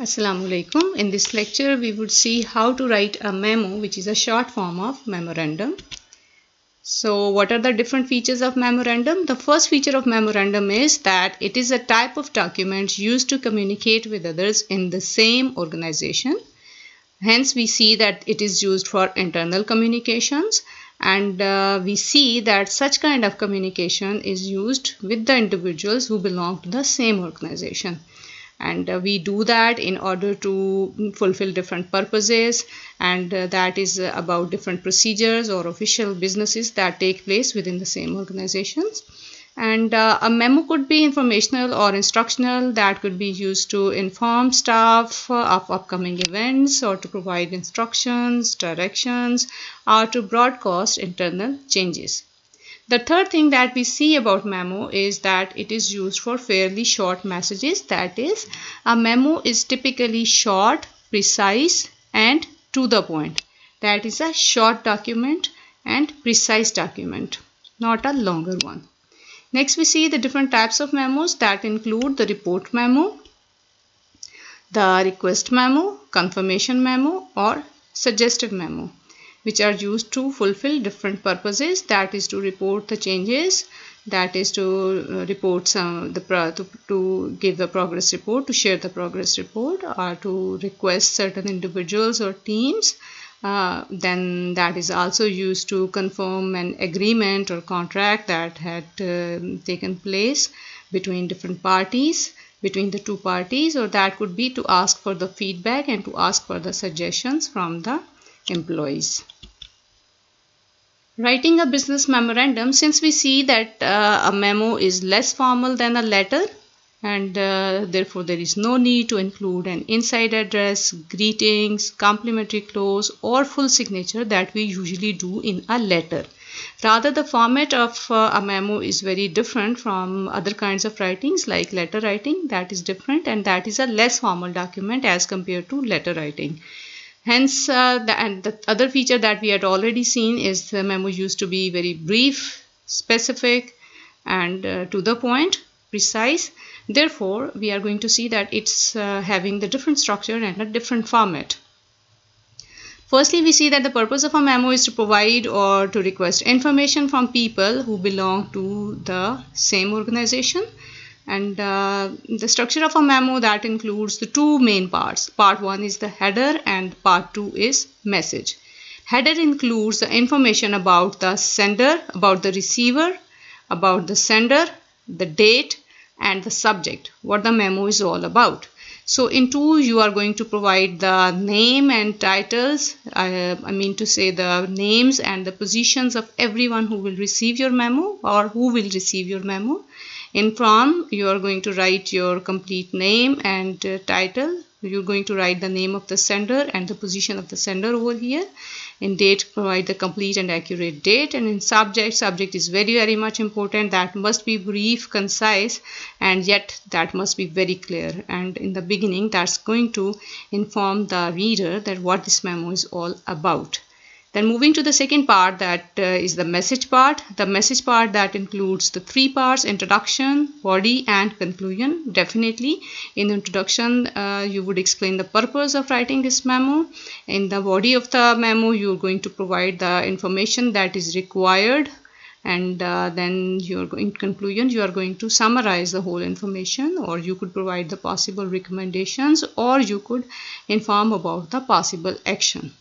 Assalamu alaikum. In this lecture, we would see how to write a memo, which is a short form of memorandum. So, what are the different features of memorandum? The first feature of memorandum is that it is a type of document used to communicate with others in the same organization. Hence, we see that it is used for internal communications, and we see that such kind of communication is used with the individuals who belong to the same organization. And we do that in order to fulfill different purposes, and that is about different procedures or official businesses that take place within the same organizations. And a memo could be informational or instructional, that could be used to inform staff of upcoming events or to provide instructions, directions, or to broadcast internal changes. The third thing that we see about memo is that it is used for fairly short messages. That is, a memo is typically short, precise, and to the point. That is a short document and precise document, not a longer one. Next, we see the different types of memos that include the report memo, the request memo, confirmation memo, or suggested memo, which are used to fulfill different purposes. That is to report the changes, that is to report to give the progress report, to share the progress report, or to request certain individuals or teams. Then that is also used to confirm an agreement or contract that had taken place between different parties, between the two parties, or that could be to ask for the feedback and to ask for the suggestions from the employees. Writing a business memorandum, since we see that a memo is less formal than a letter, and therefore there is no need to include an inside address, greetings, complimentary clause, or full signature that we usually do in a letter. Rather, the format of a memo is very different from other kinds of writings like letter writing. That is different, and that is a less formal document as compared to letter writing. Hence, the other feature that we had already seen is the memo used to be very brief, specific, and to the point, precise. Therefore, we are going to see that it's having the different structure and a different format. Firstly, we see that the purpose of a memo is to provide or to request information from people who belong to the same organization. And the structure of a memo, that includes the two main parts. Part 1 is the header and part 2 is message. Header includes the information about the sender, about the receiver, about the sender, the date, and the subject, what the memo is all about. So in 2, you are going to provide the name and titles, I mean to say the names and the positions of everyone who will receive your memo or who will receive your memo. In form, you are going to write your complete name and title. You're going to write the name of the sender and the position of the sender over here. In date, provide the complete and accurate date. And in subject is very, very much important. That must be brief, concise, and yet that must be very clear. And in the beginning, that's going to inform the reader that what this memo is all about. Then moving to the second part, that is the message part. The message part, that includes the 3 parts: introduction, body, and conclusion. Definitely in the introduction, you would explain the purpose of writing this memo. In the body of the memo, you are going to provide the information that is required, and then in conclusion, you are going to summarize the whole information, or you could provide the possible recommendations, or you could inform about the possible action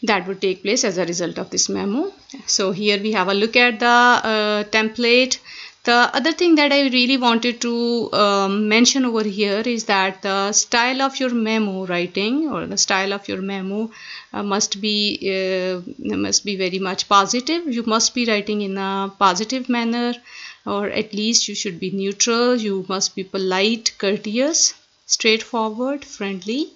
that would take place as a result of this memo. So here we have a look at the template. The other thing that I really wanted to mention over here is that the style of your memo writing, or the style of your memo must be very much positive. You must be writing in a positive manner, or at least you should be neutral. You must be polite, courteous, straightforward, friendly,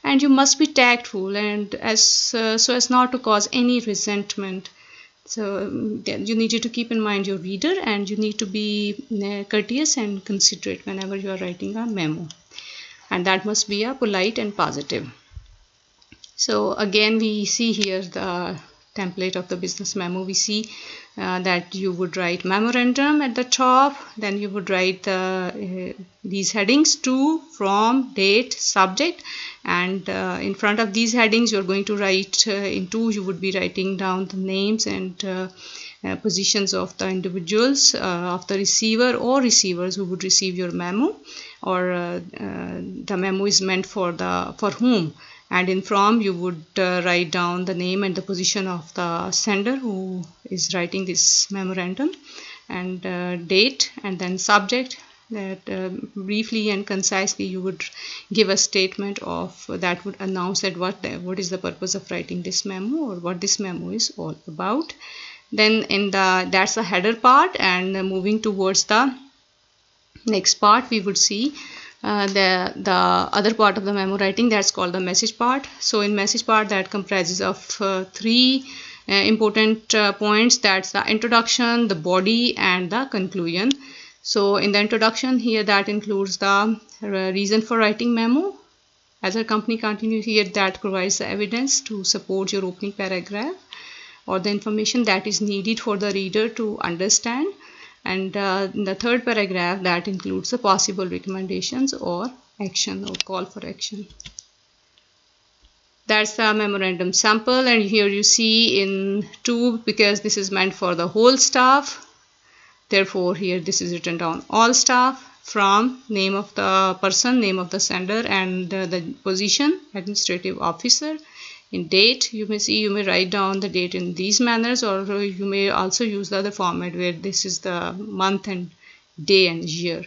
and you must be tactful, and so as not to cause any resentment. So you need to keep in mind your reader, and you need to be courteous and considerate whenever you are writing a memo, and that must be a polite and positive. So again, we see here the template of the business memo, we see that you would write memorandum at the top, then you would write these headings: to, from, date, subject, and in front of these headings you're going to write in to, you would be writing down the names and positions of the individuals, of the receiver or receivers who would receive your memo, or the memo is meant for whom. And in from, you would write down the name and the position of the sender who is writing this memorandum, and date, and then subject. That briefly and concisely you would give a statement of that would announce that what is the purpose of writing this memo, or what this memo is all about. Then that's the header part, and moving towards the next part, we would see the other part of the memo writing, that's called the message part. So in message part, that comprises of three important points. That's the introduction, the body, and the conclusion. So in the introduction here, that includes the reason for writing memo. As our company continues here, that provides the evidence to support your opening paragraph, or the information that is needed for the reader to understand. And in the third paragraph, that includes the possible recommendations or action, or call for action. That's the memorandum sample, and here you see in to, because this is meant for the whole staff, therefore here this is written down all staff. From, name of the person, name of the sender, and the position, administrative officer. In date, you may write down the date in these manners, or you may also use the other format where this is the month and day and year.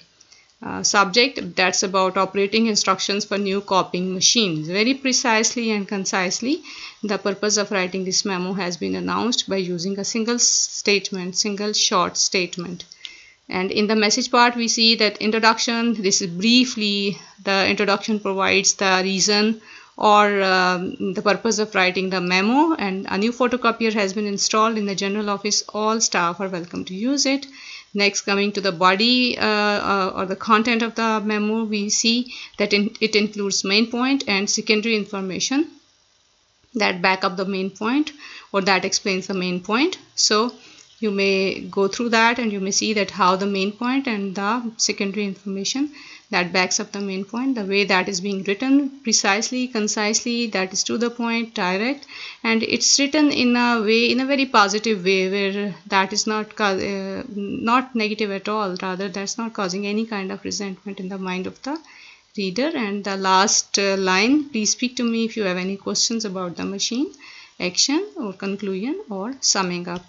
Subject, that's about operating instructions for new copying machines. Very precisely and concisely, the purpose of writing this memo has been announced by using a single short statement. And in the message part, we see that introduction, this is briefly, the introduction provides the reason or the purpose of writing the memo, and a new photocopier has been installed in the general office. All staff are welcome to use it. Next, coming to the body or the content of the memo, we see that it includes main point and secondary information that back up the main point, or that explains the main point. So you may go through that, and you may see that how the main point and the secondary information that backs up the main point, the way that is being written, precisely, concisely, that is to the point, direct, and it's written in a very positive way, where that is not negative at all. Rather, that's not causing any kind of resentment in the mind of the reader. And the last line, please speak to me if you have any questions about the machine, action, or conclusion, or summing up.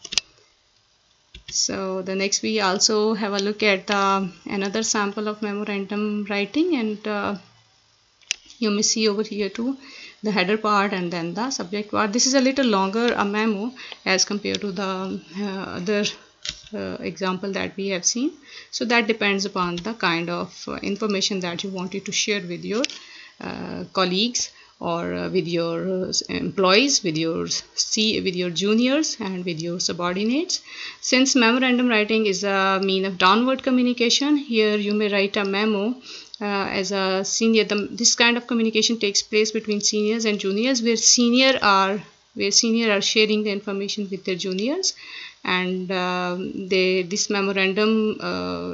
So the next, we also have a look at another sample of memorandum writing, and you may see over here too the header part and then the subject part. This is a little longer a memo as compared to the other example that we have seen. So that depends upon the kind of information that you wanted to share with your colleagues, or with your employees, with your juniors, and with your subordinates. Since memorandum writing is a mean of downward communication, here you may write a memo as a senior. This kind of communication takes place between seniors and juniors, where senior are sharing the information with their juniors, and this memorandum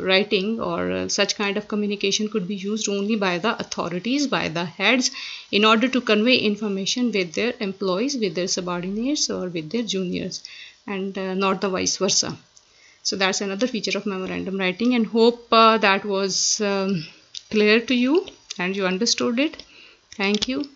writing or such kind of communication could be used only by the authorities, by the heads, in order to convey information with their employees, with their subordinates, or with their juniors, and not the vice versa. So that's another feature of memorandum writing, and hope that was clear to you and you understood it. Thank you.